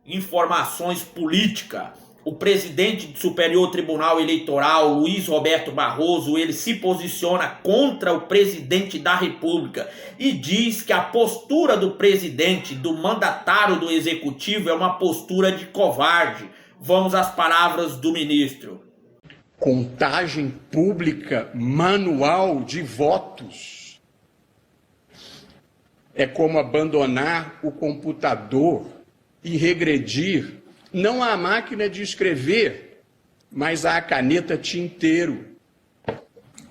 informações políticas. O presidente do Superior Tribunal Eleitoral, Luiz Roberto Barroso, ele se posiciona contra o presidente da República e diz que a postura do presidente, do mandatário do executivo, é uma postura de covarde. Vamos às palavras do ministro. Contagem pública manual de votos é como abandonar o computador e regredir não à máquina de escrever, mas à caneta tinteiro.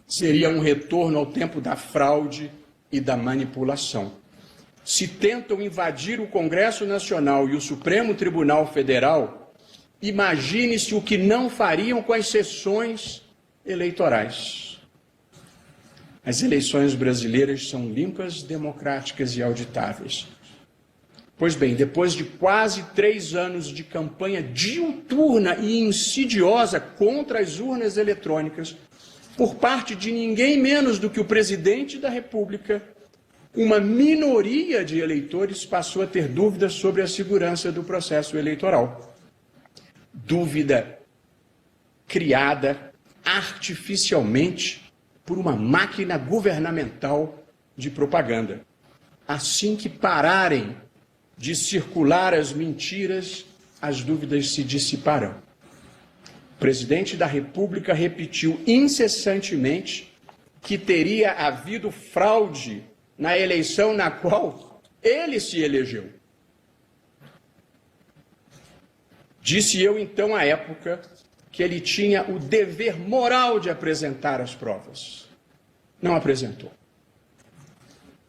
Seria um retorno ao tempo da fraude e da manipulação. Se tentam invadir o Congresso Nacional e o Supremo Tribunal Federal, imagine-se o que não fariam com as sessões eleitorais. As eleições brasileiras são limpas, democráticas e auditáveis. Pois bem, depois de quase 3 anos de campanha diuturna e insidiosa contra as urnas eletrônicas, por parte de ninguém menos do que o presidente da República, uma minoria de eleitores passou a ter dúvidas sobre a segurança do processo eleitoral. Dúvida criada artificialmente por uma máquina governamental de propaganda. Assim que pararem de circular as mentiras, as dúvidas se dissiparão. O presidente da República repetiu incessantemente que teria havido fraude na eleição na qual ele se elegeu. Disse eu, então, à época, que ele tinha o dever moral de apresentar as provas. Não apresentou.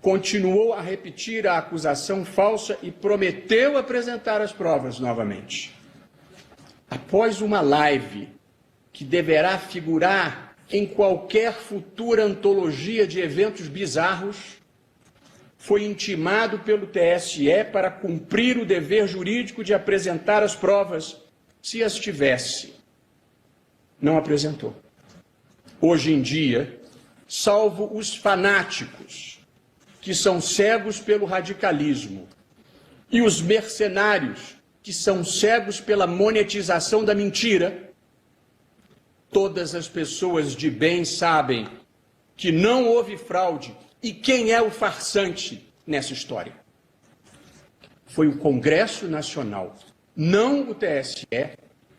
Continuou a repetir a acusação falsa e prometeu apresentar as provas novamente. Após uma live que deverá figurar em qualquer futura antologia de eventos bizarros, foi intimado pelo TSE para cumprir o dever jurídico de apresentar as provas, se as tivesse. Não apresentou. Hoje em dia, salvo os fanáticos, que são cegos pelo radicalismo, e os mercenários, que são cegos pela monetização da mentira, todas as pessoas de bem sabem que não houve fraude e quem é o farsante nessa história. Foi o Congresso Nacional, não o TSE,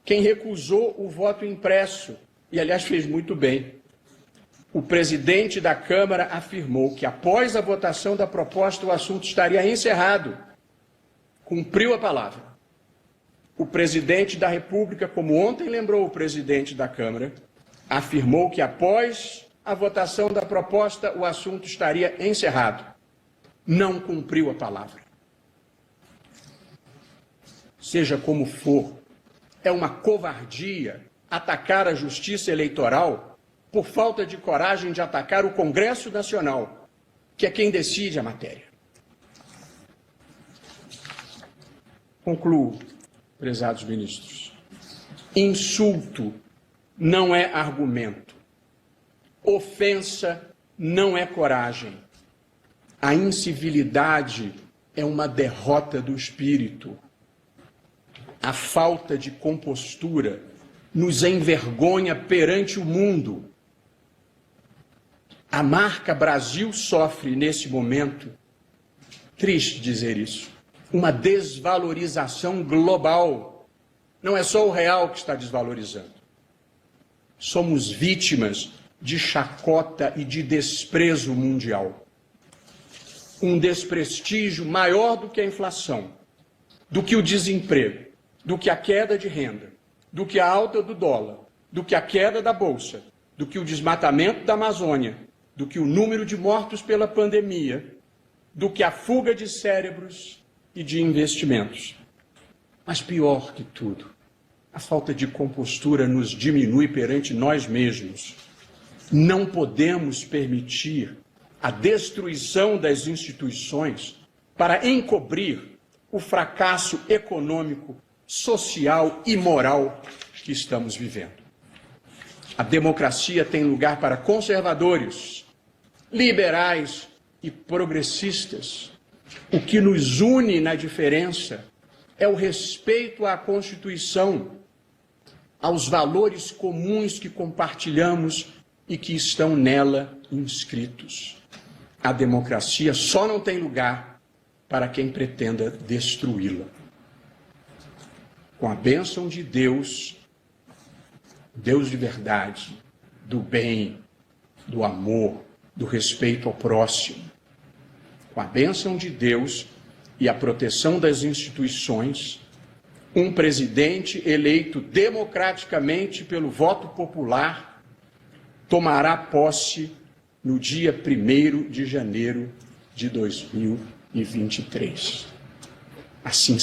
quem recusou o voto impresso, e aliás fez muito bem. O presidente da Câmara afirmou que após a votação da proposta o assunto estaria encerrado. Cumpriu a palavra. O presidente da República, como ontem lembrou o presidente da Câmara, afirmou que após a votação da proposta o assunto estaria encerrado. Não cumpriu a palavra. Seja como for, é uma covardia atacar a justiça eleitoral por falta de coragem de atacar o Congresso Nacional, que é quem decide a matéria. Concluo, prezados ministros. Insulto não é argumento. Ofensa não é coragem. A incivilidade é uma derrota do espírito. A falta de compostura nos envergonha perante o mundo. A marca Brasil sofre, nesse momento, triste dizer isso, uma desvalorização global. Não é só o real que está desvalorizando. Somos vítimas de chacota e de desprezo mundial. Um desprestígio maior do que a inflação, do que o desemprego, do que a queda de renda, do que a alta do dólar, do que a queda da bolsa, do que o desmatamento da Amazônia, do que o número de mortos pela pandemia, do que a fuga de cérebros e de investimentos. Mas pior que tudo, a falta de compostura nos diminui perante nós mesmos. Não podemos permitir a destruição das instituições para encobrir o fracasso econômico, social e moral que estamos vivendo. A democracia tem lugar para conservadores, liberais e progressistas. O que nos une na diferença é o respeito à Constituição, aos valores comuns que compartilhamos e que estão nela inscritos. A democracia só não tem lugar para quem pretenda destruí-la. Com a bênção de Deus, Deus de verdade, do bem, do amor, do respeito ao próximo, com a bênção de Deus e a proteção das instituições, um presidente eleito democraticamente pelo voto popular tomará posse no dia 1º de janeiro de 2023. Assim